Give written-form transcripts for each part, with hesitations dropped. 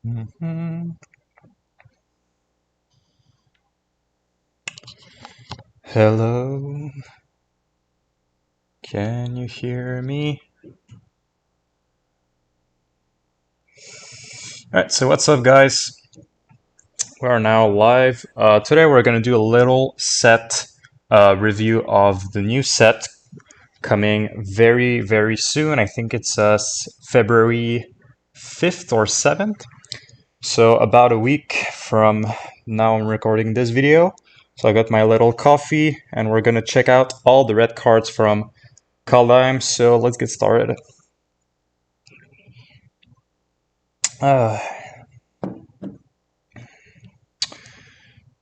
Mhm. Hello, can you hear me? Alright, so what's up, guys? We are now live. Today we're going to do a little set review of the new set coming very, very soon. I think it's February 5th or 7th. So about a week from now I'm recording this video. So I got my little coffee and we're going to check out all the red cards from Kaldheim. So let's get started. Uh,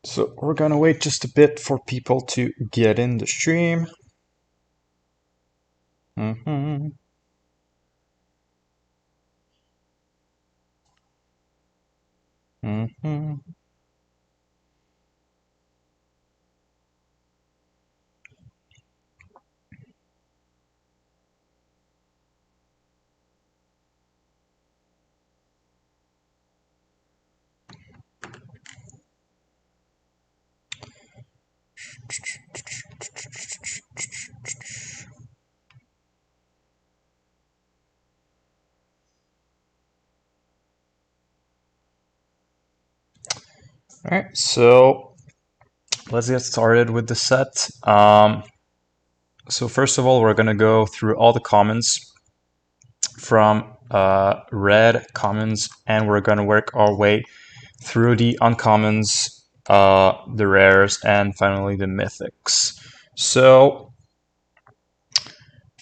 So we're gonna wait just a bit for people to get in the stream. Mhm. Mhm. All right, so let's get started with the set. So first of all, we're gonna go through all the commons from red commons, and we're gonna work our way through the uncommons, the rares, and finally the mythics. So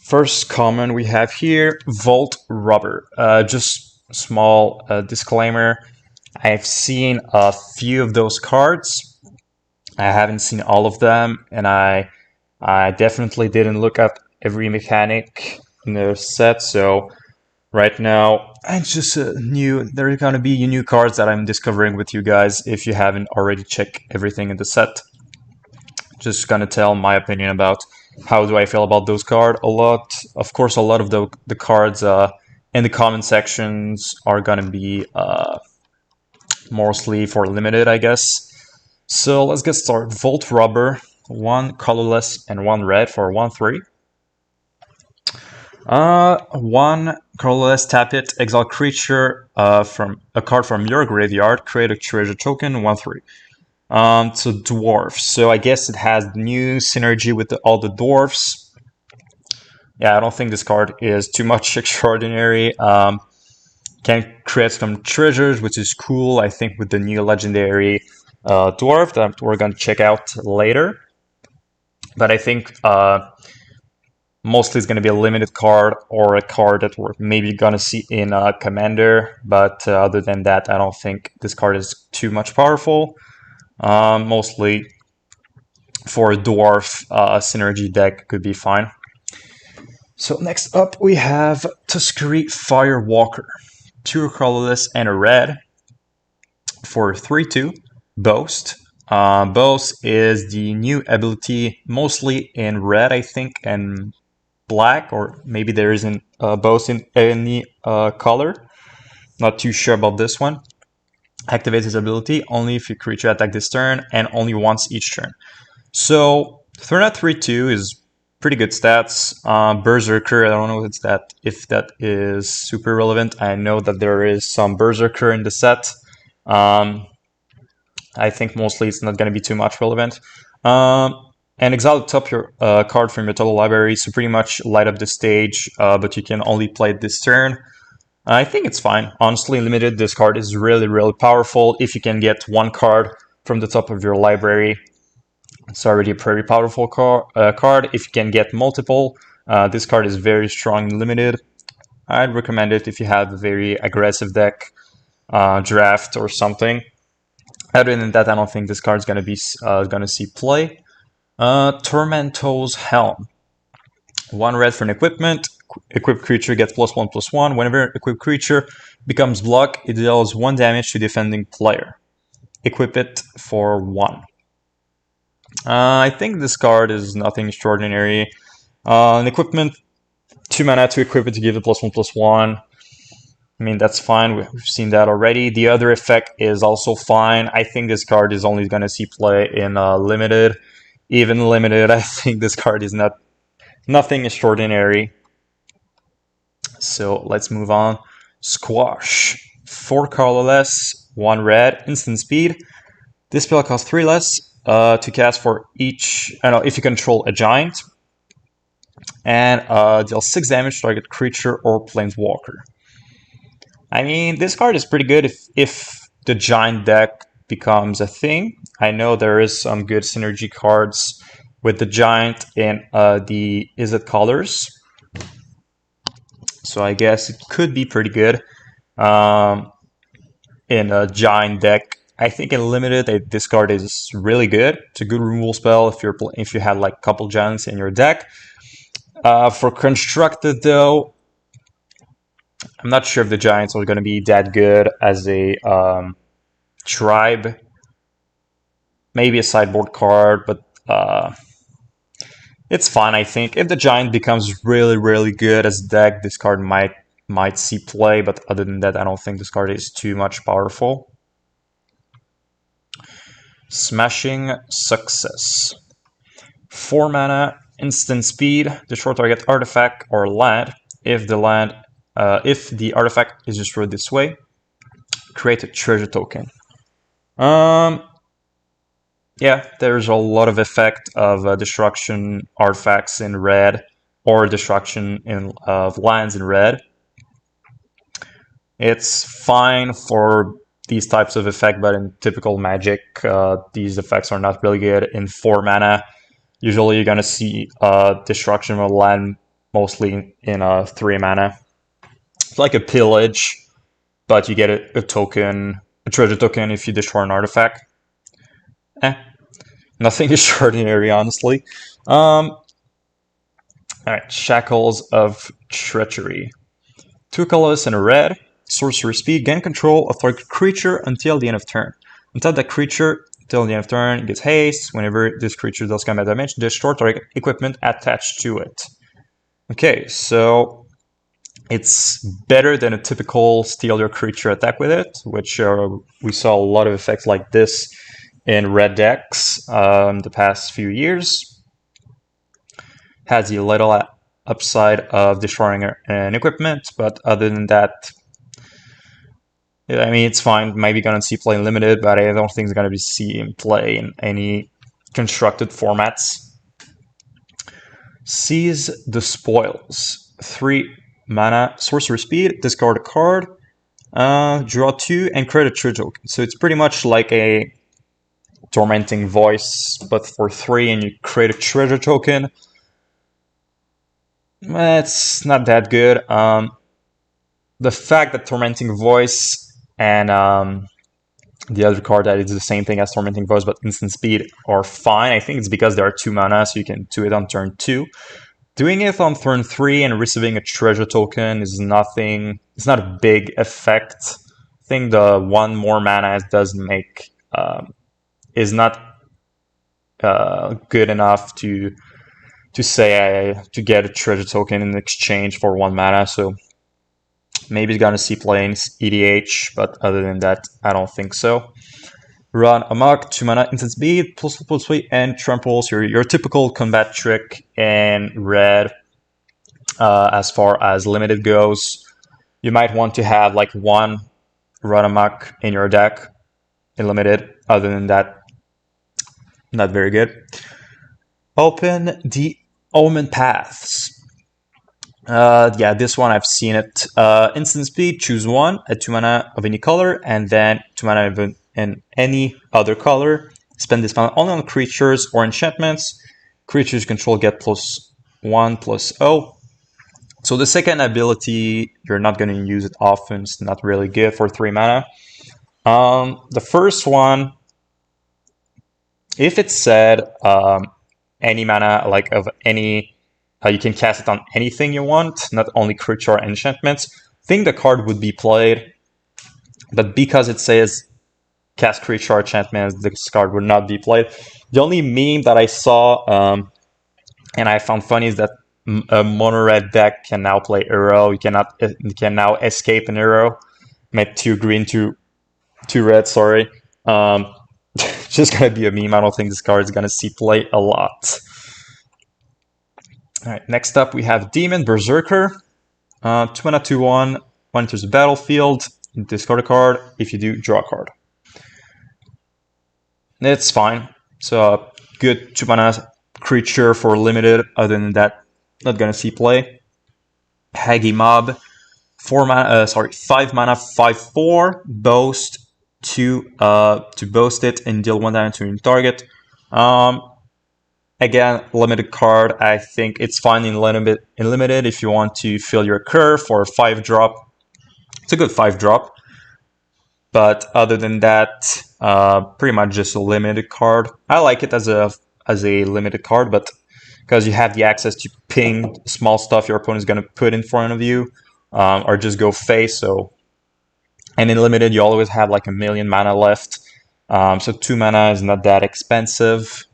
first common we have here, Vault Rubber. Just small disclaimer. I've seen a few of those cards. I haven't seen all of them, and I definitely didn't look up every mechanic in the set. So right now, it's just new. There are gonna be new cards that I'm discovering with you guys. If you haven't already checked everything in the set, just gonna tell my opinion about how do I feel about those cards. Of course, a lot of the cards in the comment sections are gonna be mostly for limited, I guess. So let's get started. Volt Rubber, one colorless and one red for 1/3. One colorless, tap it, exile creature from a card from your graveyard, create a treasure token, 1/3. So dwarf. So I guess it has new synergy with all the dwarfs. Yeah, I don't think this card is too much extraordinary. Can create some treasures, which is cool. I think with the new legendary dwarf that we're going to check out later. But I think mostly it's going to be a limited card or a card that we're maybe going to see in Commander. But other than that, I don't think this card is too much powerful. Mostly for a dwarf synergy deck could be fine. So next up we have Tuskegee Firewalker. Two colorless and a red for 3/2. Boast. Boast is the new ability, mostly in red, I think, and black, or maybe there isn't Boast in any color. Not too sure about this one. Activates his ability only if your creature attack this turn and only once each turn. So 3/2 is pretty good stats. Berserker, I don't know if that is super relevant. I know that there is some Berserker in the set. I think mostly it's not going to be too much relevant. And exile the top your card from your total library, so pretty much light up the stage, but you can only play it this turn. I think it's fine. Honestly, limited, this card is really, really powerful. If you can get one card from the top of your library, it's already a pretty powerful card. If you can get multiple, this card is very strong and limited. I'd recommend it if you have a very aggressive deck, draft or something. Other than that, I don't think this card's gonna be gonna see play. Tormento's Helm. One red for an equipment. Equipped creature gets +1/+1. Whenever equipped creature becomes blocked, it deals 1 damage to defending player. Equip it for 1. I think this card is nothing extraordinary. An equipment, 2 mana to equip it to give it +1/+1. I mean, that's fine. We've seen that already. The other effect is also fine. I think this card is only going to see play in limited. Even limited, I think this card is nothing extraordinary. So let's move on. Squash. 4 colorless, 1 red, instant speed. This spell costs 3 less to cast for each. I don't know if you control a giant, and deal 6 damage to target creature or planeswalker. I mean, this card is pretty good if the giant deck becomes a thing. I know there is some good synergy cards with the giant in the Izzet colors, so I guess it could be pretty good in a giant deck. I think in limited, this card is really good. It's a good removal spell if you have like a couple giants in your deck. For constructed though, I'm not sure if the giants are going to be that good as a tribe. Maybe a sideboard card, but it's fine, I think. If the giant becomes really, really good as a deck, this card might see play, but other than that, I don't think this card is too much powerful. Smashing Success. 4 mana, instant speed, destroy target artifact or land. If the artifact is destroyed this way, create a treasure token. Yeah, there's a lot of effect of destruction artifacts in red, or destruction of lands in red. It's fine for these types of effects, but in typical Magic, these effects are not really good. In 4 mana, usually you're going to see destruction of land mostly in 3 mana. It's like a pillage, but you get a token, a treasure token if you destroy an artifact. Nothing extraordinary, honestly. Alright, Shackles of Treachery. 2 colorless and a red. Sorcery speed, gain control of target creature until the end of turn. Until that creature, until the end of turn, gets haste. Whenever this creature does combat damage, destroy target equipment attached to it. Okay, so it's better than a typical steal your creature attack with it, which we saw a lot of effects like this in red decks the past few years. Has the little upside of destroying an equipment, but other than that, I mean, it's fine. Maybe going to see play in limited, but I don't think it's going to be seen play in any constructed formats. Seize the Spoils. 3 mana, sorcery speed, discard a card, draw 2, and create a treasure token. So it's pretty much like a Tormenting Voice, but for 3, and you create a treasure token. It's not that good. The fact that Tormenting Voice and the other card that is the same thing as Tormenting Voice but instant speed are fine. I think it's because there are 2 mana, so you can do it on turn 2. Doing it on turn 3 and receiving a treasure token is nothing. It's not a big effect. I think the 1 more mana it does make is not good enough to say to get a treasure token in exchange for 1 mana. So maybe it's gonna see play in EDH, but other than that, I don't think so. Run Amok, 2 mana, instant speed, +++, and tramples. Your typical combat trick in red. As far as limited goes, you might want to have like 1 Run Amok in your deck in limited. Other than that, not very good. Open the Omen Paths. Yeah, this one I've seen it. Instant speed, choose 1 at 2 mana of any color, and then 2 mana in any other color. Spend this mana only on creatures or enchantments. Creatures control get +1/+0. So the second ability, you're not going to use it often. It's not really good for 3 mana. The first one, if it said any mana, like of any, you can cast it on anything you want, not only creature or enchantments, I think the card would be played. But because it says cast creature or enchantments, this card would not be played. The only meme that I saw and I found funny is that a mono red deck can now play Hero. You can now escape an Hero. Make 2 green, 2 red. Sorry. Just gonna be a meme. I don't think this card is gonna see play a lot. All right. Next up, we have Demon Berserker. 2 mana, 2/1. When enters the battlefield, discard a card. If you do, draw a card. It's fine. So good 2 mana creature for limited. Other than that, not gonna see play. Hagi Mob, 5 mana, 5/4. Boast to boast it and deal 1 damage to your target. Again, limited card. I think it's fine in limited if you want to fill your curve for a 5-drop. It's a good 5-drop. But other than that, pretty much just a limited card. I like it as a limited card, but because you have the access to ping small stuff your opponent is going to put in front of you, or just go face. So, and in limited, you always have like 1,000,000 mana left. So 2 mana is not that expensive.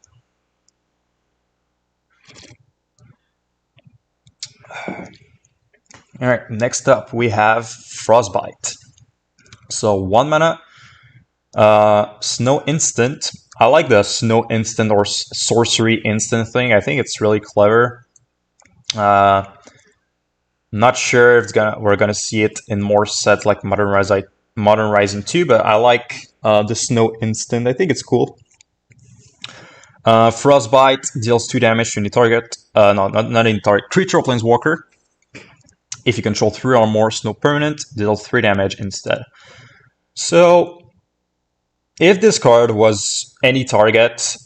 All right, next up we have Frostbite. So 1 mana, Snow Instant. I like the Snow Instant or Sorcery Instant thing. I think it's really clever. Not sure if we're gonna see it in more sets like Modern Rising 2, but I like the Snow Instant. I think it's cool. Frostbite deals 2 damage to any target. No, not any target. Creature or Planeswalker. If you control 3 or more snow permanent, deal 3 damage instead. So, if this card was any target,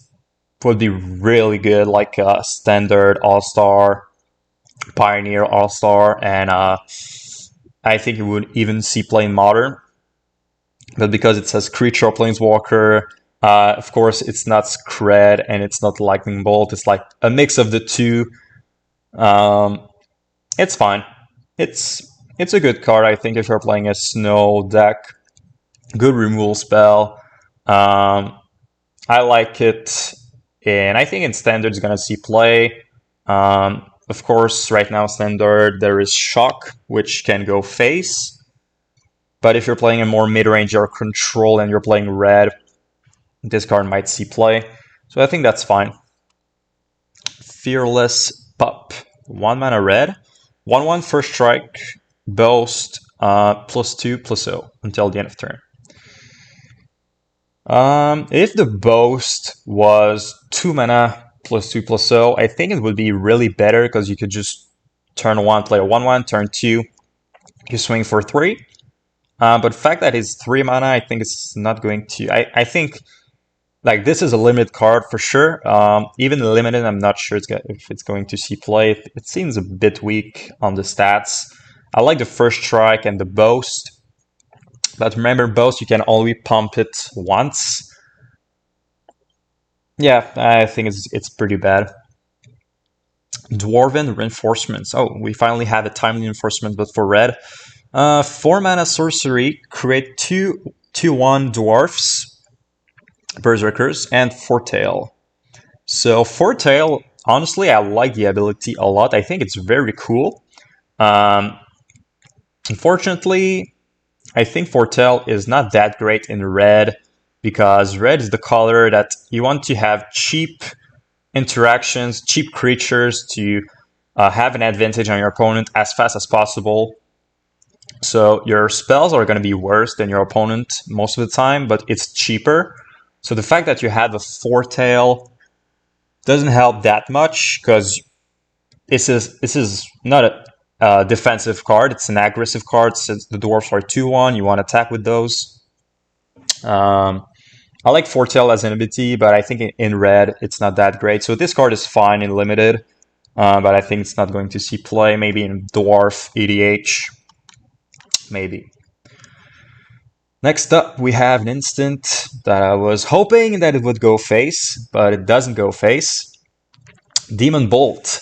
would be really good, like Standard, All-Star, Pioneer, All-Star, and I think it would even see play in Modern. But because it says Creature or Planeswalker, of course, it's not Scred and it's not Lightning Bolt. It's like a mix of the two. It's fine. It's a good card, I think, if you're playing a snow deck. Good removal spell. I like it, and I think in Standard it's gonna see play. Of course, right now Standard there is Shock, which can go face. But if you're playing a more mid-range or control and you're playing red, this card might see play. So I think that's fine. Fearless Pup. 1 mana red. 1/1 first strike. Boast. +2/+0 until the end of turn. If the Boast was 2 mana +2/+0, I think it would be really better because you could just turn 1, play a 1/1, turn 2, you swing for 3. But the fact that it's 3 mana, I think it's not going to. I think like this is a limited card for sure. Even limited, I'm not sure if it's going to see play. It seems a bit weak on the stats. I like the first strike and the Boast. But remember, Boast, you can only pump it once. Yeah, I think it's pretty bad. Dwarven Reinforcements. Oh, we finally have a timely reinforcement, but for red. 4 mana sorcery, create 2/1 dwarfs, berserkers, and Foretail. So Foretail, honestly, I like the ability a lot. I think it's very cool. Unfortunately, I think Foretail is not that great in red because red is the color that you want to have cheap interactions, cheap creatures to have an advantage on your opponent as fast as possible. So your spells are going to be worse than your opponent most of the time, but it's cheaper. So the fact that you have a Foretail doesn't help that much because this is not a defensive card. It's an aggressive card since the dwarfs are 2/1. You want to attack with those. I like Foretail as an ability, but I think in red it's not that great. So this card is fine in limited, but I think it's not going to see play. Maybe in dwarf EDH. Maybe. Next up, we have an instant that I was hoping that it would go face, but it doesn't go face. Demon Bolt.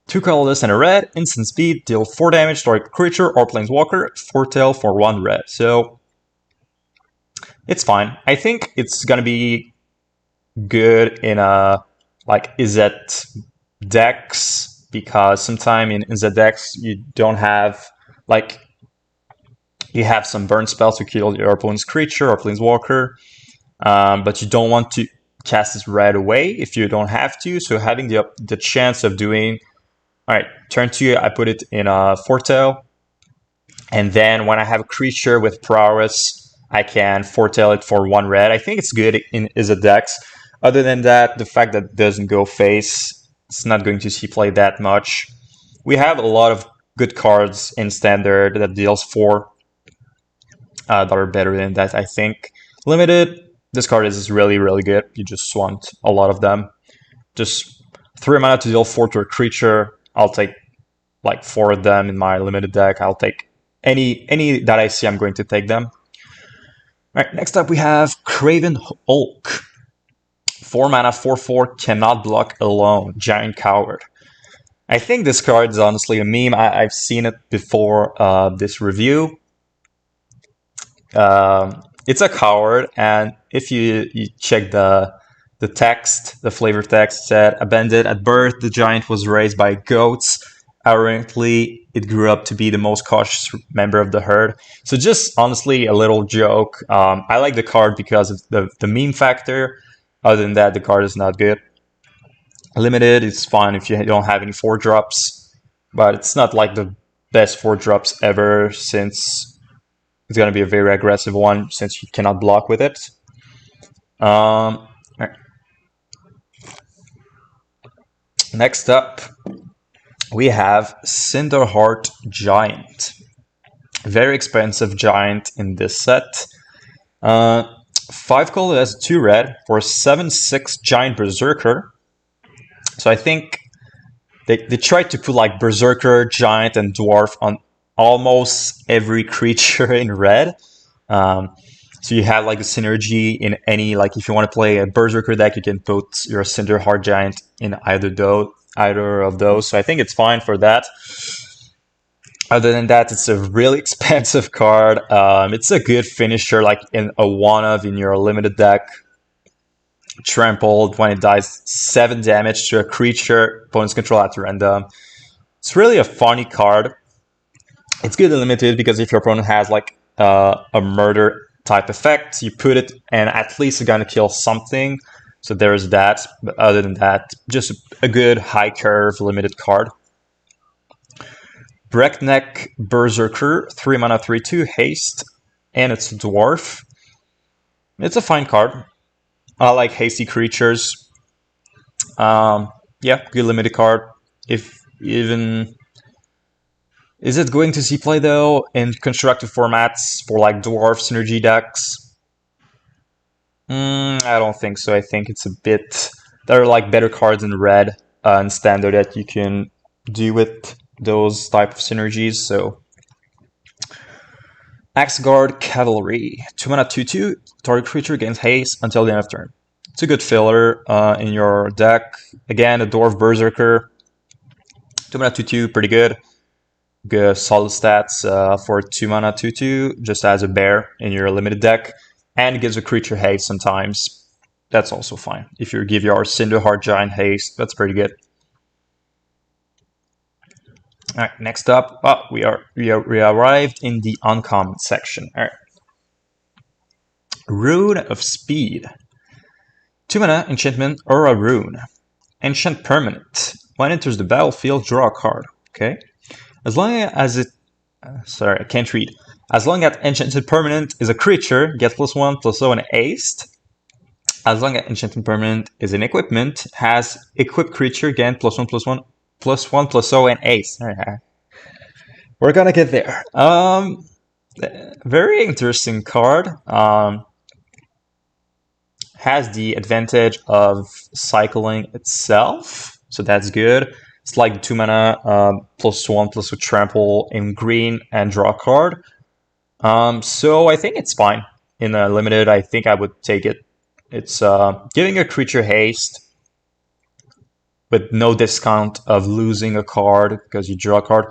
2 colorless and a red, instant speed, deal 4 damage to a creature or planeswalker, Foretail for 1 red. So, it's fine. I think it's gonna be good in like Izzet decks. because sometimes in the decks you don't have, like, you have some burn spells to kill your opponent's creature or planeswalker, but you don't want to cast this right away if you don't have to. So having the chance of doing, all right, turn 2, I put it in a foretell, and then when I have a creature with prowess, I can foretell it for 1 red. I think it's good in Izzet decks. Other than that, the fact that it doesn't go face, it's not going to see play that much. We have a lot of good cards in Standard that deals 4 that are better than that, I think. Limited, this card is really, really good. You just want a lot of them. Just 3 mana to deal 4 to a creature. I'll take like 4 of them in my limited deck. I'll take any that I see, I'm going to take them. All right, next up we have Craven Hulk. 4 mana, 4/4, cannot block alone. Giant Coward. I think this card is honestly a meme. I've seen it before this review. It's a coward, and if you check the text, the flavor text said, abandoned at birth, the giant was raised by goats. Apparently, it grew up to be the most cautious member of the herd. So just honestly, a little joke. I like the card because of the meme factor. Other than that, the card is not good. Limited, it's fine if you don't have any 4-drops, but it's not like the best 4-drops ever, since it's going to be a very aggressive one, since you cannot block with it. Right. Next up, we have Cinderheart Giant. Very expensive giant in this set. 5 colorless, 2 red for 7/6 Giant Berserker. So I think they tried to put like Berserker, Giant, and Dwarf on almost every creature in red. So you have like a synergy in any, like if you want to play a Berserker deck, you can put your Cinderheart Giant in either of those. So I think it's fine for that. Other than that, it's a really expensive card. It's a good finisher, like in a 1-of in your limited deck. Trampled, when it dies, 7 damage to a creature opponent's control at random. It's really a funny card. It's good and limited because if your opponent has like a murder type effect, you put it and at least you're gonna kill something. So there's that. But other than that, just a good high curve limited card. Breakneck Berserker, 3 mana, 3/2 haste, and it's a dwarf. It's a fine card. I like hasty creatures. Yeah, good limited card. If even is it going to see play though in constructive formats for like dwarf synergy decks? I don't think so. I think it's a bit. There are like better cards in red and standard that you can do with those type of synergies. So Axeguard Cavalry, 2 mana, 2/2. Target creature gains haste until the end of turn. It's a good filler in your deck. Again, a Dwarf Berserker, 2 mana, 2/2, pretty good. Good solid stats for 2 mana, 2/2, just as a bear in your limited deck, and it gives a creature haste sometimes. That's also fine. If you give your Cinderheart Giant haste, that's pretty good. All right, next up, we arrived in the uncommon section. All right, Rune of Speed, 2 mana, enchantment or a rune, enchant permanent. When it enters the battlefield, draw a card. Okay, as long as it, sorry, I can't read. As long as enchanted permanent is a creature, get +1/+0 and haste. As long as enchanted permanent is an equipment, has equipped creature, gain +1/+1. +1/+0 and ace. We're gonna get there. Very interesting card. Has the advantage of cycling itself, so that's good. It's like 2 mana, +1/+2 trample in green and draw a card. So I think it's fine. In a limited, I think I would take it. It's giving a creature haste with no discount of losing a card because you draw a card.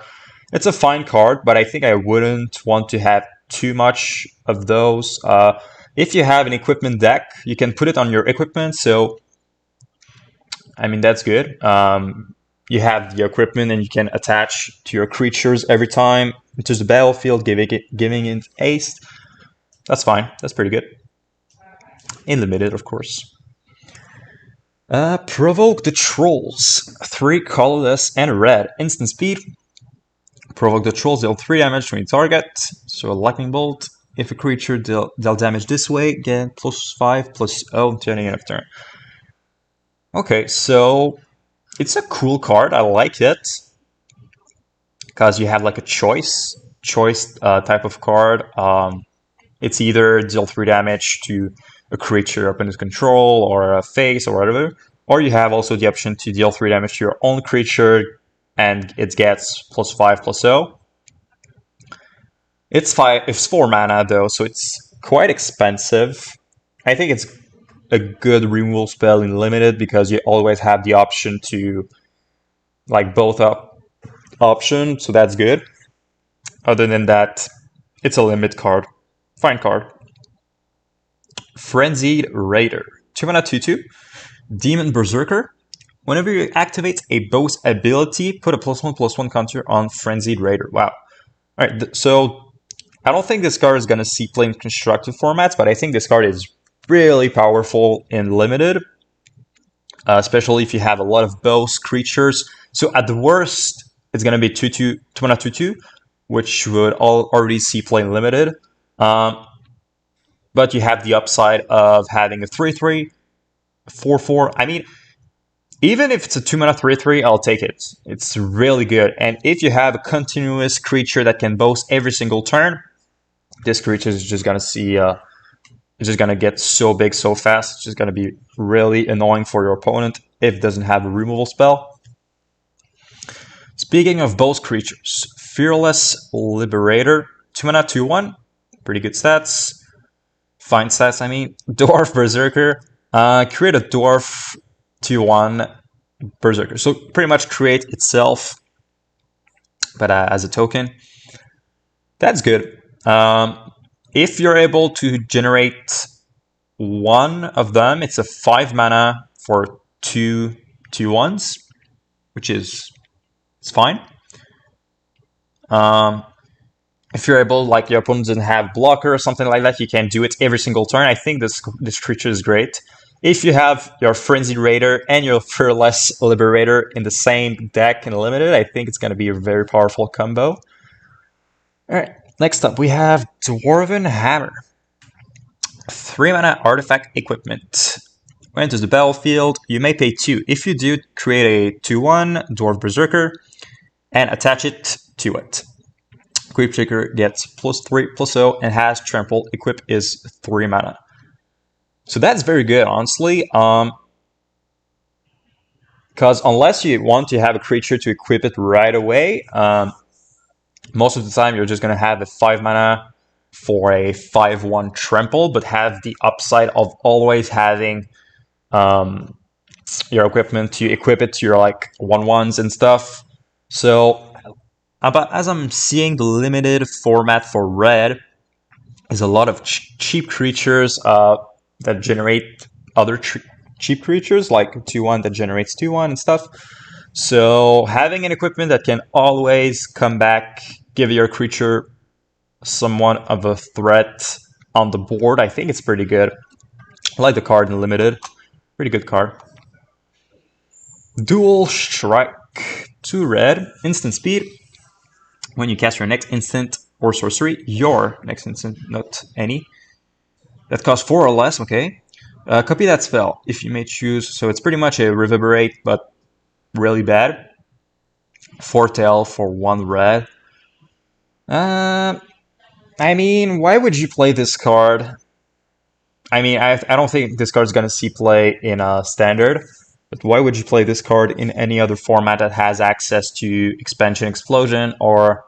It's a fine card, but I think I wouldn't want to have too much of those. If you have an equipment deck, you can put it on your equipment, so I mean that's good. you have the equipment and you can attach to your creatures every time into the battlefield, giving it haste. That's fine. That's pretty good. Unlimited, of course. Provoke the Trolls. 3 colorless and red. Instant speed. Provoke the Trolls, deal 3 damage to any target. So a lightning bolt. If a creature deal damage this way, get +5/+0 to any end of turn. Okay, so it's a cool card. I like it. Because you have like a choice type of card. It's either deal 3 damage to a creature up in its control or a face or whatever, or you have also the option to deal 3 damage to your own creature and it gets +5/+0. It's 4 mana though, so it's quite expensive. I think it's a good removal spell in limited because you always have the option to like both option, so that's good. Other than that, it's a limit card. Fine card. Frenzied Raider. 2 mana 2/2. Demon Berserker. Whenever you activate a boss ability, put a +1/+1 counter on Frenzied Raider. Wow. Alright, so I don't think this card is going to see play in constructed formats, but I think this card is really powerful in limited. Especially if you have a lot of boss creatures. So at the worst, it's going to be 2 mana 2/2, which would already see play in limited. But you have the upside of having a 3/3, 4/4. I mean, even if it's a 2 mana 3/3, I'll take it. It's really good. And if you have a continuous creature that can boast every single turn, this creature is just gonna see. It's just gonna get so big so fast. It's just gonna be really annoying for your opponent if it doesn't have a removal spell. Speaking of both creatures, Fearless Liberator, 2 mana 2/1, pretty good stats. Fine stats, I mean. Dwarf Berserker. Create a Dwarf 2/1 Berserker. So pretty much create itself, but as a token. That's good. If you're able to generate one of them, it's a 5 mana for 2 2/1s, which is it's fine. If you're able, like your opponent doesn't have blocker or something like that, you can do it every single turn. I think this creature is great. If you have your Frenzied Raider and your Fearless Liberator in the same deck in limited, I think it's going to be a very powerful combo. Alright, next up we have Dwarven Hammer. 3 mana artifact equipment. When it enters the battlefield, you may pay 2. If you do, create a 2/1 Dwarf Berserker and attach it to it. Creepshaker gets +3/+0 and has trample. Equip is 3 mana. So that's very good, honestly. Because unless you want to have a creature to equip it right away, most of the time you're just going to have a 5 mana for a 5/1 trample, but have the upside of always having your equipment to equip it to your like 1/1s and stuff. So but as I'm seeing, the limited format for red is a lot of cheap creatures that generate other cheap creatures, like 2/1 that generates 2/1 and stuff. So having an equipment that can always come back, give your creature somewhat of a threat on the board, I think it's pretty good. I like the card in limited. Pretty good card. Dual Strike. 2 red, instant speed. When you cast your next instant or sorcery, your next instant, not any, that costs 4 or less, okay? Copy that spell if you may choose. So it's pretty much a Reverberate, but really bad. Foretell for 1 red. I mean, why would you play this card? I mean, I don't think this card's going to see play in a standard. But why would you play this card in any other format that has access to Expansion Explosion or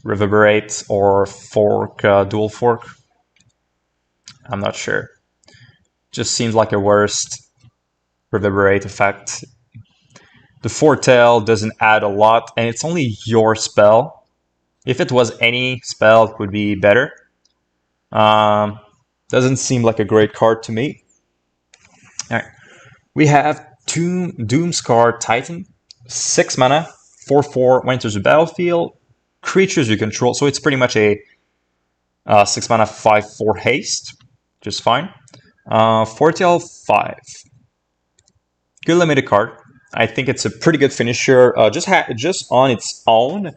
Reverberate or Fork, Dual Fork? I'm not sure. Just seems like a worst Reverberate effect. The Foretell doesn't add a lot, and it's only your spell. If it was any spell, it would be better. Doesn't seem like a great card to me. All right. We have Doomscar Titan. 6 mana, 4/4 when enters the battlefield. Creatures you control, so it's pretty much a 6 mana 5/4 haste, just fine. 4TL5. Good limited card. I think it's a pretty good finisher. Just on its own,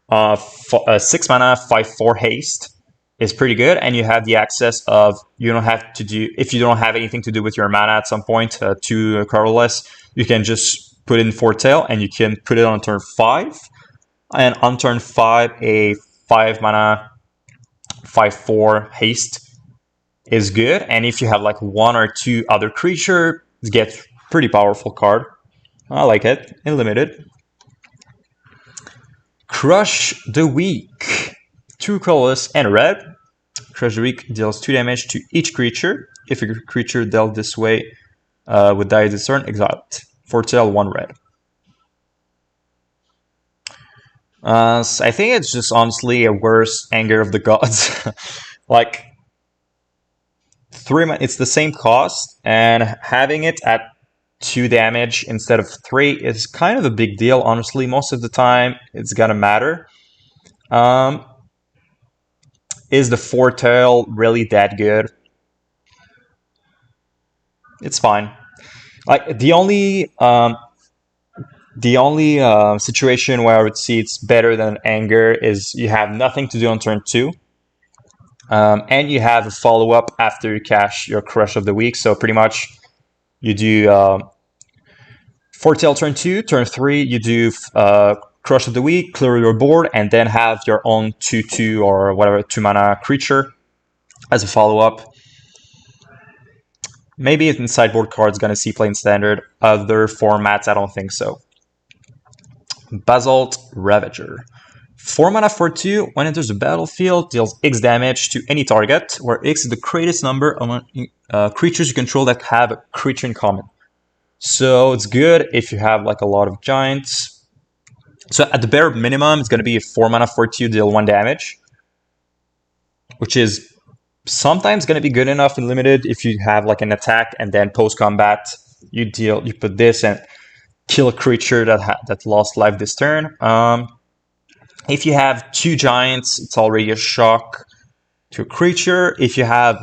6 mana 5/4 haste is pretty good, and you have the access of you don't have to do if you don't have anything to do with your mana at some point. 2 colorless, you can just put in Foretell, and you can put it on turn 5, and on turn 5 a 5 mana 5/4 haste is good, and if you have like 1 or 2 other creature, it gets pretty powerful card. I like it in limited. Crush the Weak. 2 colorless and red. Crush the Weak deals 2 damage to each creature. If a creature dealt this way would die this turn, exile it. Foretell 1 red. So I think it's just honestly a worse Anger of the Gods. Like 3, it's the same cost, and having it at 2 damage instead of 3 is kind of a big deal, honestly. Most of the time, it's gonna matter. Is the Foretell really that good? It's fine. Like the only situation where I would see it's better than Anger is you have nothing to do on turn 2. And you have a follow-up after you cash your Crush of the Week. So pretty much you do Foretell turn 2, turn 3, you do Crush of the Week, clear your board, and then have your own 2/2 or whatever 2 mana creature as a follow-up. Maybe if in sideboard card's gonna see play in standard. Other formats, I don't think so. Basalt Ravager. 4 mana for 2, when it enters the battlefield, deals X damage to any target, where X is the greatest number of creatures you control that have a creature in common. So it's good if you have like a lot of giants. So at the bare minimum, it's going to be a 4 mana for 2, deal 1 damage, which is sometimes going to be good enough in limited if you have like an attack and then post combat you put this and kill a creature that lost life this turn. If you have 2 giants, it's already a shock to a creature. If you have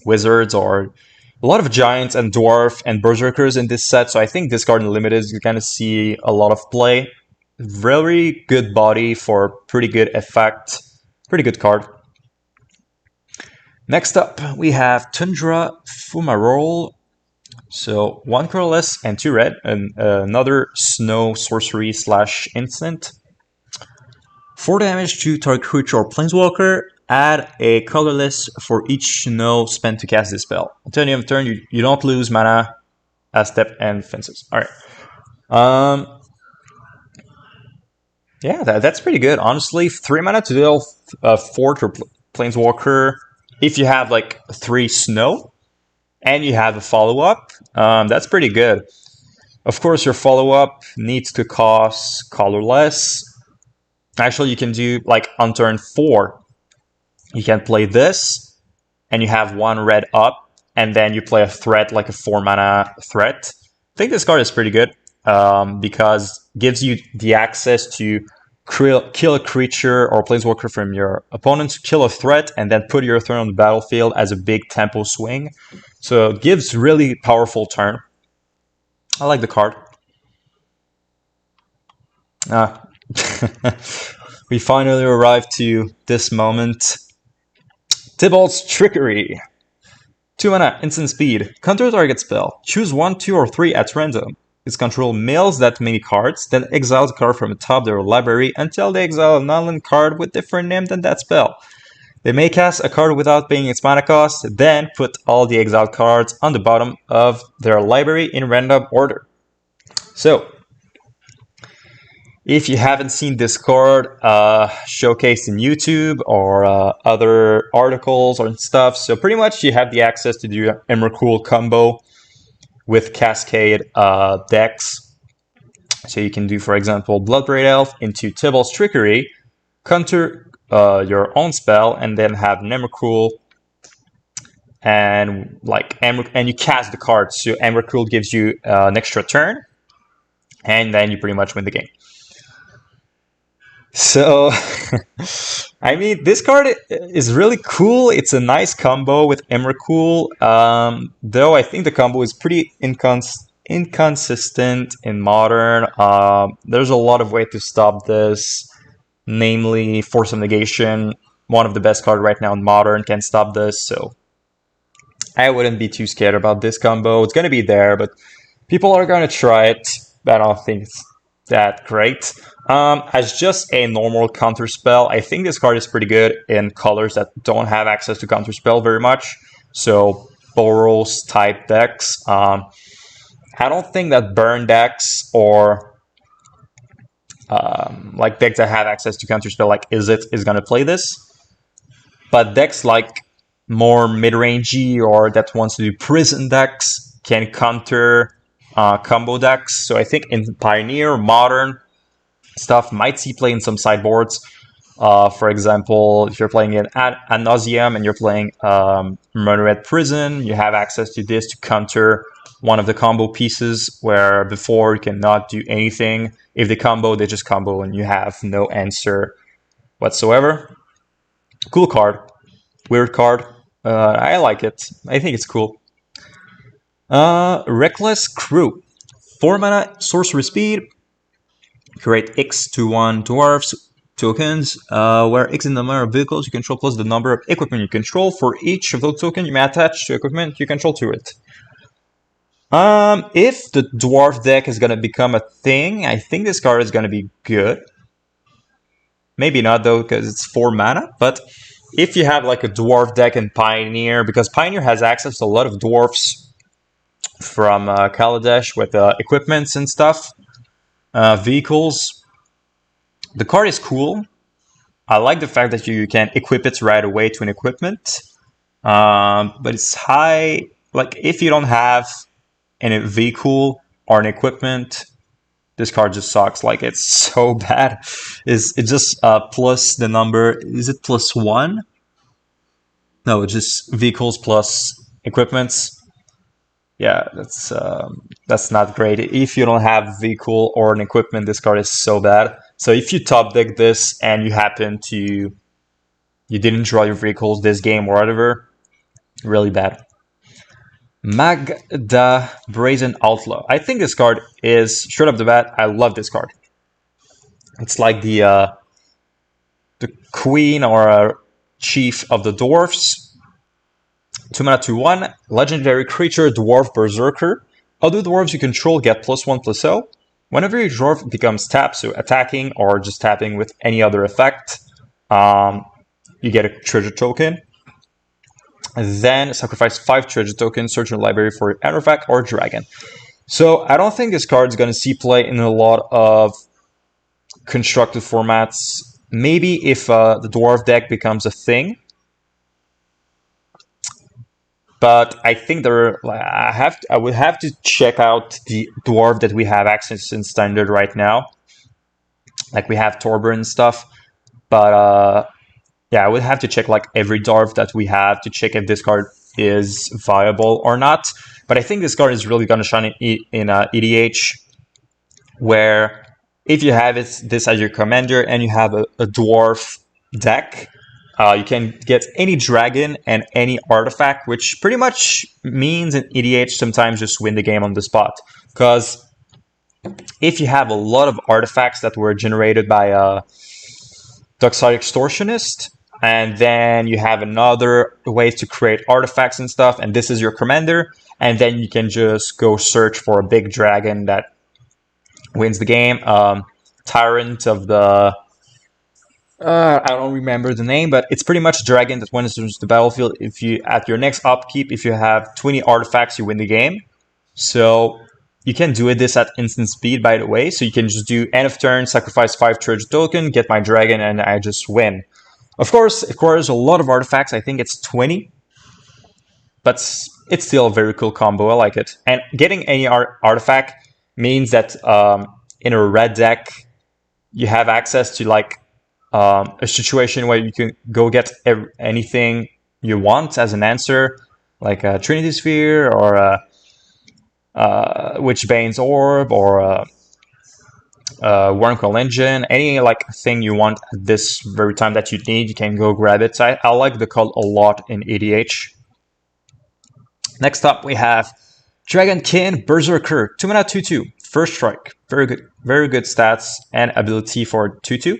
wizards or a lot of giants and dwarf and berserkers in this set, so I think this card in limited is going to see a lot of play. Very good body for pretty good effect. Pretty good card. Next up, we have Tundra Fumarole. So 1 colorless and 2 red, and another snow sorcery / instant. 4 damage to target creature or planeswalker. Add a colorless for each snow spent to cast this spell. Until the end of turn, you don't lose mana as step and fences. Alright. Yeah, that's pretty good. Honestly, 3 mana to deal 4 to planeswalker. If you have like 3 snow and you have a follow-up, that's pretty good. Of course, your follow-up needs to cost colorless. Actually, you can do like on turn 4, you can play this, and you have 1 red up, and then you play a threat, like a 4 mana threat. I think this card is pretty good because it gives you the access to kill a creature or planeswalker from your opponent, kill a threat, and then put your turn on the battlefield as a big tempo swing. So it gives really powerful turn. I like the card. We finally arrived to this moment. Tybalt's Trickery. 2 mana, instant speed. Counter target spell. Choose 1, 2, or 3 at random. Its control mills that many cards, then exiles a card from the top of their library until they exile a non-land card with different name than that spell. They may cast a card without paying its mana cost, then put all the exiled cards on the bottom of their library in random order. So, if you haven't seen this card showcased in YouTube or other articles or stuff, so pretty much you have the access to do an Emrakul combo with Cascade decks. So you can do, for example, Bloodbraid Elf into Tybalt's Trickery, counter your own spell, and then have Emrakul and you cast the card. So Emrakul gives you an extra turn. and then you pretty much win the game. So, I mean, this card is really cool. It's a nice combo with Emrakul, though I think the combo is pretty inconsistent in Modern. There's a lot of ways to stop this, namely Force of Negation. One of the best cards right now in Modern can stop this, so I wouldn't be too scared about this combo. It's going to be there, but people are going to try it, but I don't think it's that great. As just a normal counterspell, I think this card is pretty good in colors that don't have access to counterspell very much. So Boros type decks. I don't think that burn decks or like decks that have access to counterspell like Izzet is going to play this. But decks like more mid-rangey or that wants to do prison decks can counter combo decks. So I think in Pioneer, Modern stuff might see play in some sideboards. For example, if you're playing in Ad Nauseam and you're playing Murdered Prison, you have access to this to counter one of the combo pieces where before you cannot do anything. If they combo, they just combo and you have no answer whatsoever. Cool card. Weird card. I like it. I think it's cool. Reckless Crew. 4 mana, sorcery speed. Create X to 1 dwarves tokens, where X is the number of vehicles you control plus the number of equipment you control. For each of those tokens, you may attach to equipment you control to it. If the dwarf deck is going to become a thing, I think this card is going to be good. Maybe not, though, because it's 4 mana, but if you have like a dwarf deck in Pioneer, because Pioneer has access to a lot of dwarfs from Kaldheim with equipments and stuff, vehicles. The card is cool. I like the fact that you can equip it right away to an equipment, but it's high. Like if you don't have any vehicle or an equipment, this card just sucks. Like it's so bad. It just plus the number? Is it +1? No, it's just vehicles plus equipments. Yeah, that's not great. If you don't have vehicle or an equipment, this card is so bad. So if you top deck this and you didn't draw your vehicles this game or whatever, really bad. Magda Brazen Outlaw. I think this card is, straight up the bat, I love this card. It's like the queen or chief of the dwarfs. 2 mana 2/1, legendary creature, Dwarf Berserker. Other dwarves you control get +1/+0. Whenever your dwarf becomes tapped, so attacking or just tapping with any other effect, you get a treasure token. And then sacrifice 5 treasure tokens, search your library for an artifact or dragon. So I don't think this card is going to see play in a lot of constructed formats. Maybe if the dwarf deck becomes a thing. But I think I would have to check out the dwarf that we have access in standard right now. Like we have Torbjorn and stuff. But yeah, I would have to check like every dwarf that we have to check if this card is viable or not. But I think this card is really going to shine in EDH, where if you have this as your commander and you have a dwarf deck, you can get any dragon and any artifact, which pretty much means in EDH sometimes just win the game on the spot. Because if you have a lot of artifacts that were generated by a Dockside Extortionist, and then you have another way to create artifacts and stuff, and this is your commander, and then you can just go search for a big dragon that wins the game. Tyrant of the... I don't remember the name, but it's pretty much a dragon that when it enters the battlefield, if you at your next upkeep, if you have 20 artifacts, you win the game. So you can do this at instant speed, by the way. So you can just do end of turn, sacrifice 5 treasure token, get my dragon, and I just win. Of course, it requires a lot of artifacts. I think it's 20, but it's still a very cool combo. I like it. And getting any artifact means that in a red deck, you have access to like a situation where you can go get anything you want as an answer, like a Trinity Sphere or a Witchbane's Orb or Wormcoil Engine, any like thing you want at this very time that you need, you can go grab it. So I like the card a lot in EDH. Next up, we have Dragonkin Berserker, 2 mana 2/2, first strike, very good stats and ability for 2/2.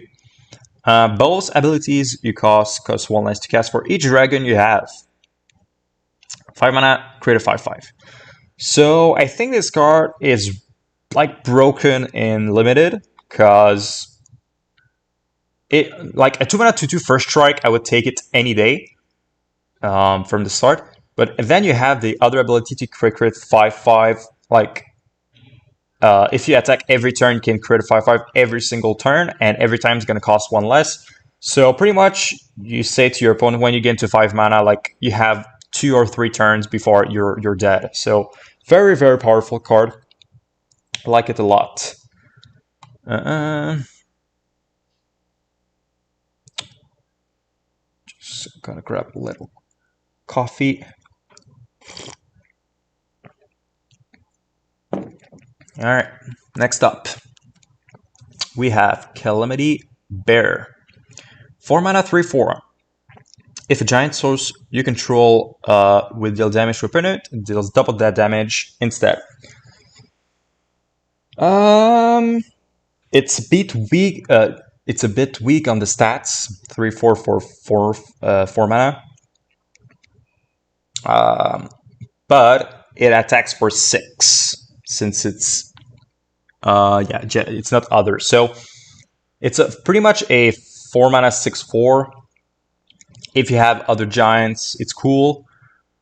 Both abilities you cost 1 less to cast for each dragon you have. 5 mana, create a 5/5. So I think this card is like broken in limited because it like a 2 mana 2/2 first strike. I would take it any day from the start. But then you have the other ability to crit 5/5. Like if you attack every turn, you can crit a 5/5 every single turn, and every time it's going to cost 1 less. So pretty much you say to your opponent when you get into 5 mana, like you have 2 or 3 turns before you're dead. So very powerful card. I like it a lot. Just gonna grab a little coffee. All right, next up, we have Calamity Bear. 4 mana, 3/4. If a giant source you control will deal damage to a opponent, it deals double that damage instead. It's a bit weak. It's a bit weak on the stats. 3/4 for 4 mana. But it attacks for 6 since it's it's not other. So it's pretty much a 4 mana 6/4. If you have other giants, it's cool.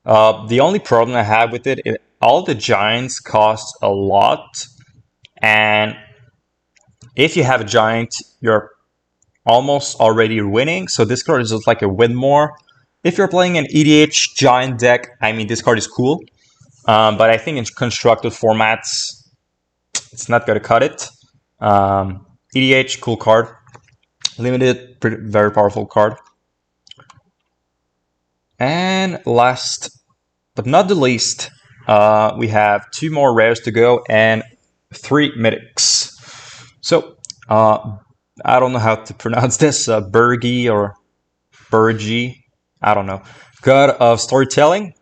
The only problem I have with it is all the giants cost a lot, and if you have a giant, you're almost already winning. So this card is just like a win more. If you're playing an EDH giant deck, I mean, this card is cool. But I think in constructed formats, it's not going to cut it. EDH, cool card. Limited, very powerful card. And last but not the least, we have 2 more rares to go and 3 mythics. So, I don't know how to pronounce this, Bergi or Bergi, I don't know. God of Storytelling,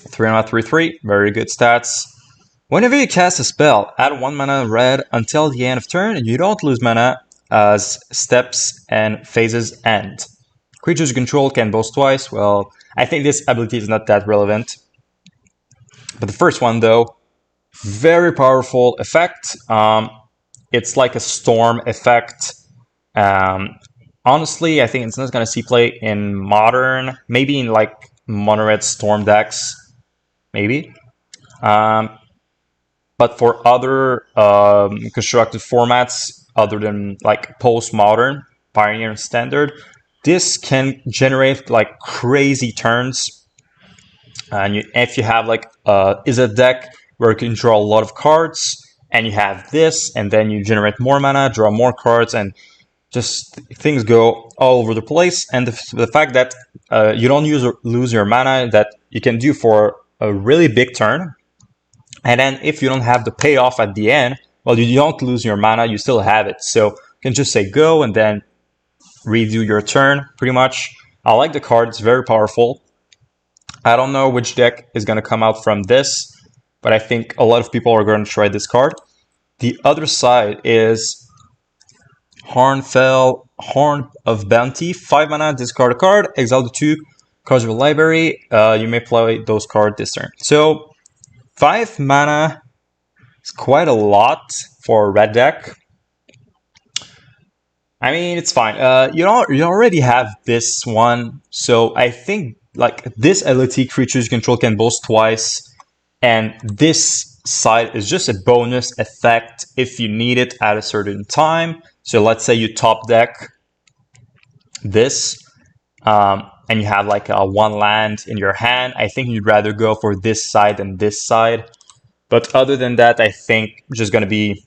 3 mana 3/3, very good stats. Whenever you cast a spell, add 1 mana red until the end of turn, you don't lose mana as steps and phases end. Creatures you control can boast twice. Well, I think this ability is not that relevant. But the first one, though, very powerful effect. It's like a storm effect. Honestly, I think it's not going to see play in modern, maybe in like mono-red storm decks, maybe. But for other constructed formats, other than like post-modern, Pioneer and Standard, this can generate like crazy turns. And if you have like is a deck where you can draw a lot of cards, and you have this, and then you generate more mana, draw more cards, and just things go all over the place. And the fact that you don't lose your mana that you can do for a really big turn, and then if you don't have the payoff at the end, well, you don't lose your mana, you still have it. So you can just say go and then redo your turn, pretty much. I like the card, it's very powerful. I don't know which deck is going to come out from this, but I think a lot of people are going to try this card. The other side is Horn of Bounty, 5 mana, discard a card, exile the 2 cards of your library. You may play those cards this turn. So 5 mana is quite a lot for a red deck. I mean, it's fine. You already have this one, so I think like this ability, creatures control can boast twice, and this side is just a bonus effect if you need it at a certain time. So let's say you top deck this, and you have like a 1 land in your hand. I think you'd rather go for this side than this side. But other than that, I think just going to be,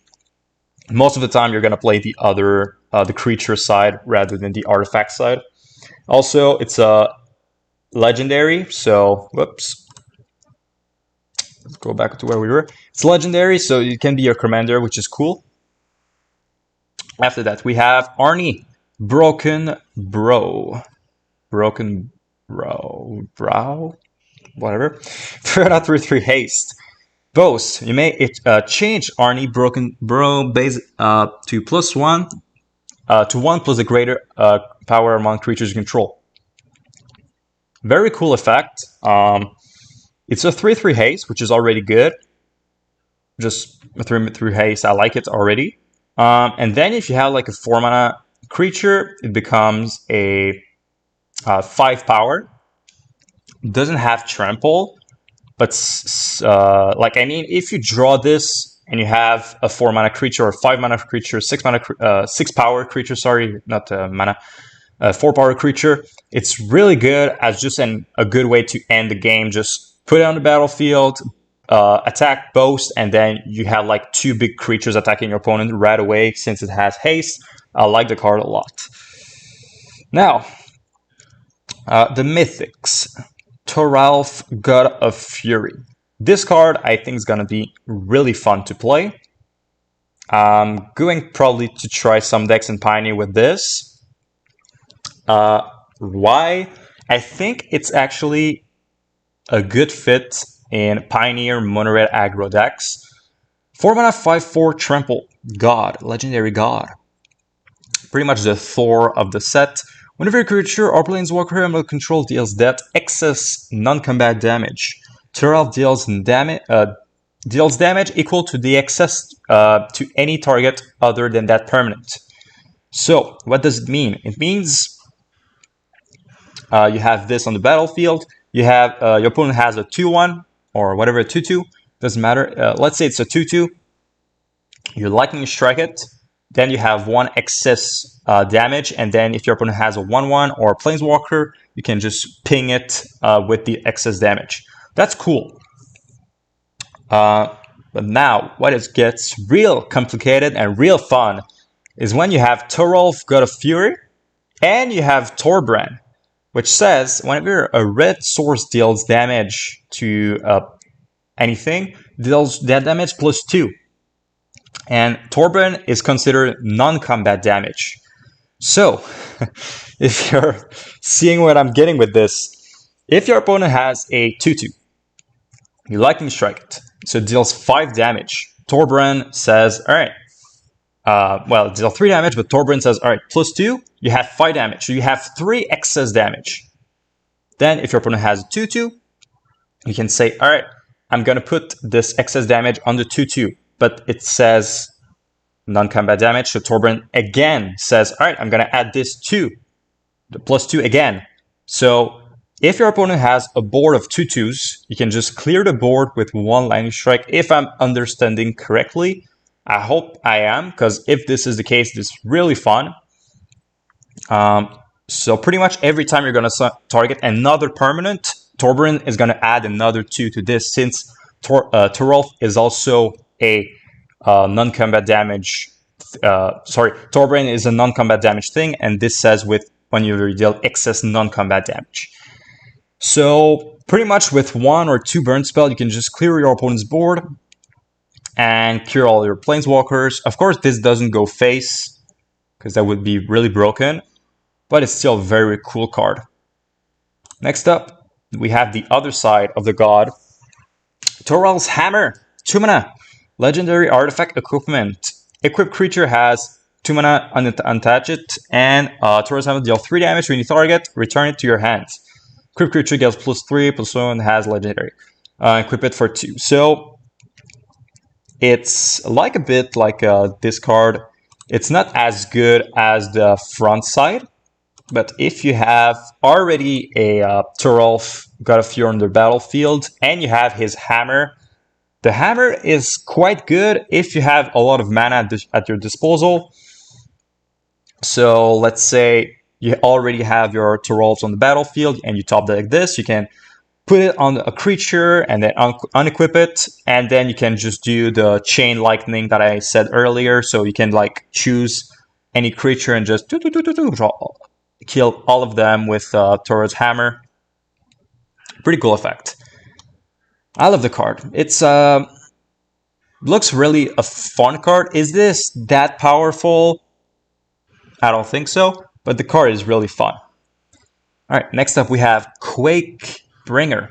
most of the time you're going to play the other, the creature side rather than the artifact side. Also, it's a legendary, so whoops. Let's go back to where we were. It's legendary, so you can be your commander, which is cool. After that, we have Arnie, Broken Bro. Broken Brow? Whatever. 3/3 haste. Both, you may change Arnie Broken Bro base to +1 to 1 plus a greater power among creatures you control. Very cool effect. It's a 3/3 haste, which is already good. Just a 3/3 haste, I like it already. And then if you have like a 4 mana creature, it becomes a 5 power. It doesn't have trample, but like, I mean, if you draw this and you have a 4 mana creature or 5 mana creature, 6 power creature, sorry, not mana, 4 power creature, it's really good as just a good way to end the game. Just put it on the battlefield, attack, boast, and then you have like 2 big creatures attacking your opponent right away since it has haste. I like the card a lot. Now, the Mythics. Toralf, God of Fury. This card I think is going to be really fun to play. I'm going probably to try some decks in Pioneer with this. Why? I think it's actually a good fit in Pioneer Mono Red aggro decks. 4 mana 5/4 Trample. God. Legendary God. Pretty much the Thor of the set. Whenever a creature or planeswalker under control deals that excess non-combat damage, Toralf deals damage equal to the excess to any target other than that permanent. So, what does it mean? It means you have this on the battlefield. You have your opponent has a 2/1 or whatever, a 2/2, doesn't matter. Let's say it's a 2/2. You lightning strike it. Then you have 1 excess damage, and then if your opponent has a 1/1 or a planeswalker, you can just ping it with the excess damage. That's cool. But now, what it gets real complicated and real fun is when you have Toralf, God of Fury, and you have Torbran, which says whenever a red source deals damage to anything, deals that damage +2. And Torbran is considered non-combat damage. So, if you're seeing what I'm getting with this, if your opponent has a 2/2, you lightning strike it, so it deals 5 damage. Torbran says, all right, well, it deals 3 damage, but Torbran says, all right, +2, you have 5 damage, so you have 3 excess damage. Then, if your opponent has a 2/2, you can say, all right, I'm going to put this excess damage on the 2/2. But it says non-combat damage, so Torbran again says, all right, I'm going to add this to the +2 again. So if your opponent has a board of 2/2s, you can just clear the board with 1 lightning strike, if I'm understanding correctly. I hope I am, because if this is the case, this is really fun. So pretty much every time you're going to target another permanent, Torbran is going to add another 2 to this, since Toralf is also a non-combat damage. Torbran is a non-combat damage thing, and this says when you deal excess non-combat damage. So pretty much with 1 or 2 burn spell, you can just clear your opponent's board and cure all your planeswalkers. Of course, this doesn't go face, because that would be really broken, but it's still a very cool card. Next up, we have the other side of the god, Toralf's Hammer, 2 mana. Legendary artifact equipment. Equipped creature has 2 mana, untouch it, and Toralf's Hammer deals 3 damage to any target, return it to your hand. Equipped creature gets +3/+1, has legendary. Equip it for 2. So it's like a bit like this card. It's not as good as the front side, but if you have already a Toralf, God of Fury on the battlefield, and you have his hammer, the hammer is quite good if you have a lot of mana at your disposal. So let's say you already have your Toralfs on the battlefield and you top deck this, you can put it on a creature and then unequip it, and then you can just do the chain lightning that I said earlier. So you can like choose any creature and just kill all of them with Toralf's Hammer. Pretty cool effect. I love the card. It's looks really a fun card. Is this that powerful? I don't think so, but the card is really fun. Alright, next up we have Quake Bringer.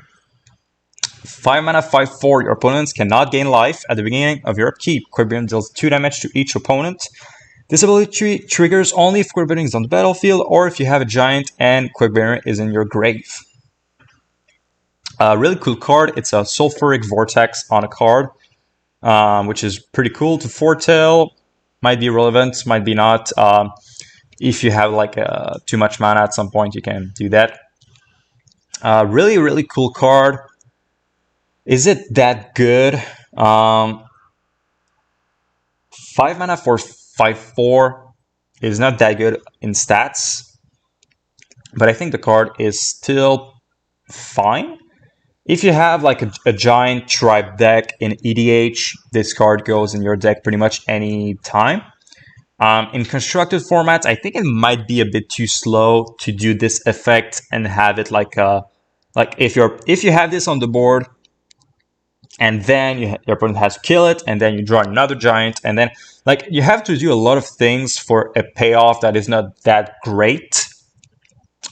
5 mana, 5/4. Your opponents cannot gain life at the beginning of your upkeep. Quake Bringer deals 2 damage to each opponent. This ability triggers only if Quake Bringer is on the battlefield or if you have a giant and Quake Bringer is in your grave. Really cool card. It's a Sulfuric Vortex on a card, which is pretty cool to foretell. Might be relevant, might be not. If you have like too much mana at some point, you can do that. Really, really cool card. Is it that good? 5 mana for 5/4 is not that good in stats, but I think the card is still fine. If you have like a giant tribe deck in EDH, this card goes in your deck pretty much any time. In constructed formats, I think it might be a bit too slow to do this effect and have it like if you have this on the board and then your opponent has to kill it, and then you draw another giant, and then like you have to do a lot of things for a payoff that is not that great.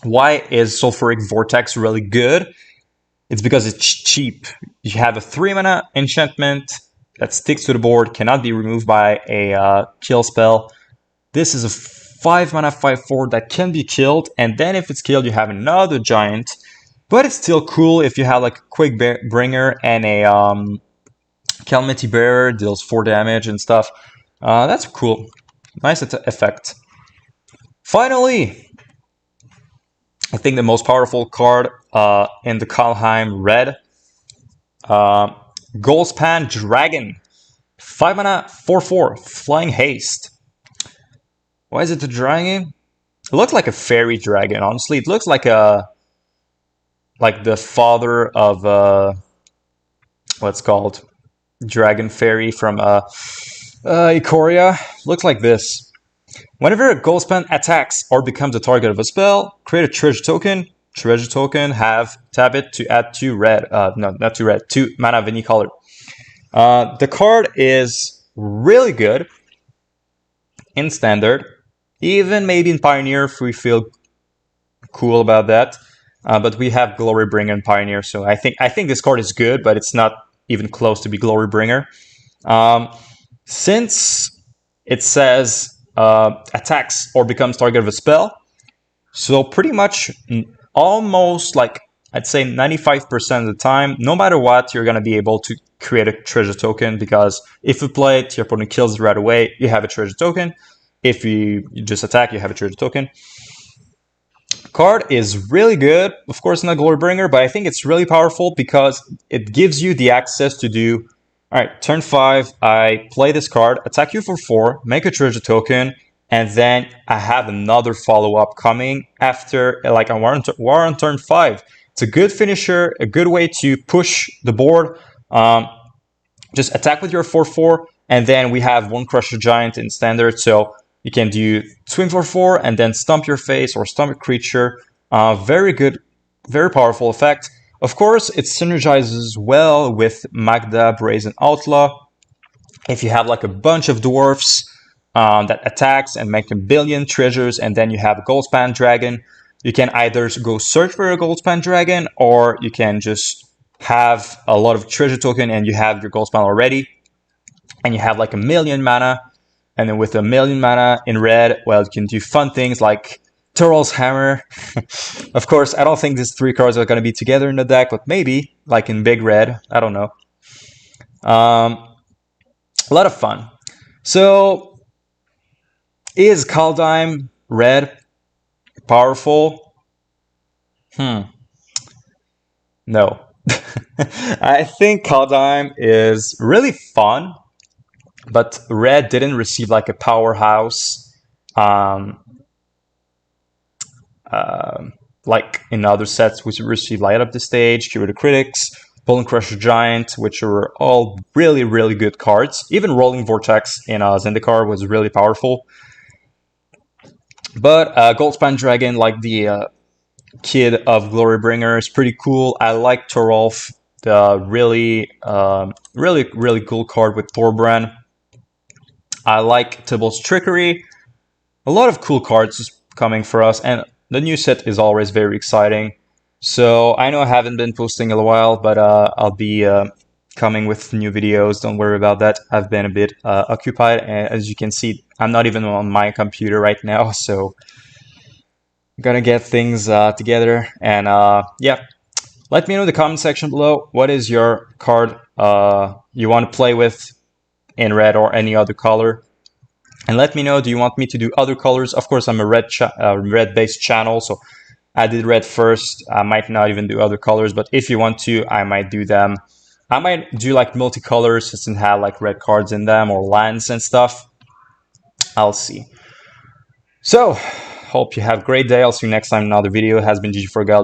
Why is Sulfuric Vortex really good? It's because it's cheap. You have a 3 mana enchantment that sticks to the board, cannot be removed by a kill spell. This is a 5 mana 5/4 that can be killed, and then if it's killed, you have another giant. But it's still cool if you have like a Quake Bringer and a Calamity Bearer deals 4 damage and stuff. That's cool. Nice effect. Finally, I think the most powerful card in the Kaldheim red. Goldspan Dragon. 5 mana 4/4. Flying Haste. Why is it a dragon? It looks like a fairy dragon, honestly. It looks like the father of what's called Dragon Fairy from Ikoria. Looks like this. Whenever a Goldspan attacks or becomes the target of a spell, create a treasure token. Treasure token, tap it to add 2 red. No, not 2 red. 2 mana of any color. The card is really good in standard, even maybe in Pioneer if we feel cool about that. But we have Glorybringer and Pioneer, so I think this card is good, but it's not even close to be Glorybringer. Since it says attacks or becomes target of a spell, so pretty much almost like I'd say 95% of the time, no matter what, you're going to be able to create a treasure token, because if you play it, your opponent kills it right away, you have a treasure token. If you just attack, you have a treasure token. Card is really good. Of course, not Glorybringer, but I think it's really powerful because it gives you the access to do, all right, turn 5, I play this card, attack you for 4, make a treasure token, and then I have another follow-up coming after, like a war on turn 5. It's a good finisher, a good way to push the board. Just attack with your 4/4, and then we have one Crusher Giant in standard, so you can do swing for 4 and then stomp your face or stomp a creature. Very good, very powerful effect. Of course, it synergizes well with Magda, Brazen Outlaw. If you have like a bunch of dwarfs that attacks and make a billion treasures, and then you have a Goldspan Dragon, you can either go search for a Goldspan Dragon, or you can just have a lot of treasure token and you have your Goldspan already, and you have like 1,000,000 mana. And then with 1,000,000 mana in red, well, you can do fun things like Tural's Hammer. Of course, I don't think these 3 cards are going to be together in the deck, but maybe, like in Big Red. I don't know. A lot of fun. So, is Kaldheim red powerful? No. I think Kaldheim is really fun, but red didn't receive like a powerhouse like in other sets, which received Light Up the Stage, Cure the Critics, Bone Crusher Giant, which were all really, really good cards. Even Rolling Vortex in Zendikar was really powerful. But Goldspan Dragon, like the kid of Glorybringer, is pretty cool. I like Torolf, the really, really cool card with Thorbrand. I like Tybalt's Trickery. a lot of cool cards coming for us, and the new set is always very exciting. So I know I haven't been posting in a while, but I'll be coming with new videos. Don't worry about that. I've been a bit occupied, and as you can see, I'm not even on my computer right now, so I'm gonna get things together. And yeah, let me know in the comment section below what is your card you want to play with in red or any other color. And let me know, do you want me to do other colors? Of course, I'm a red-based channel, so I did red first. I might not even do other colors, but if you want to, I might do them. I might do like multicolors since it had like red cards in them or lands and stuff. I'll see. So, hope you have a great day. I'll see you next time in another video. It has been GG for Goblin.